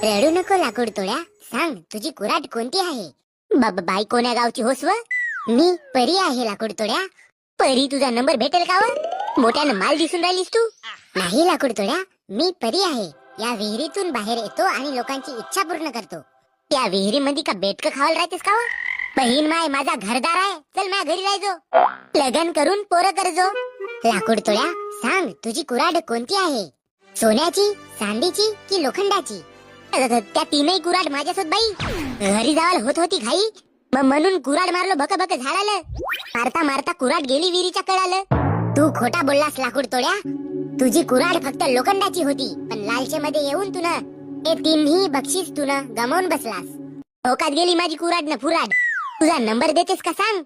रडू नको लाकूड तोड्या, सांग तुझी कुऱ्हाड कोणती आहे? बाई कोण्या गावची होस व? मी परी आहे लाकूड तोड्या. परी तुझा नंबर भेटेल का व? मोठ्यानं माल दिसून राहिलीस तू. नाही लाकूड तोड्या, मी परी आहे. या विहिरीतून बाहेर येतो आणि लोकांची इच्छा पूर्ण करतो. त्या विहिरीमध्ये का बेटक खावायला राहतेस का व? बहीण माय माझा घरदार आहे, चल माझ्या घरी राहायचो. लग्न करून पोरं करजो. लाकूड तोड्या, सांग तुझी कुऱ्हाड कोणती आहे? सोन्याची, चांदीची की लोखंडाची? त्या तीनही कुऱ्हाड माझ्यासोबत बाई. घरी जावायला होत होती घाई, म्हणून कुऱ्हाड मारलो भक भक झाडाला. मारता मारता कुऱ्हाड गेली विहिरीच्या कळालं. तू खोटा बोललास लाकूड तोड्या. तुझी कुऱ्हाड फक्त लोखंडाची होती, पण लालचेमध्ये येऊन तुन हे तीनही बक्षीस तुन गमावून बसलास. धोक्यात गेली माझी कुऱ्हाड न फुराड. तुझा नंबर देतेस का सांग?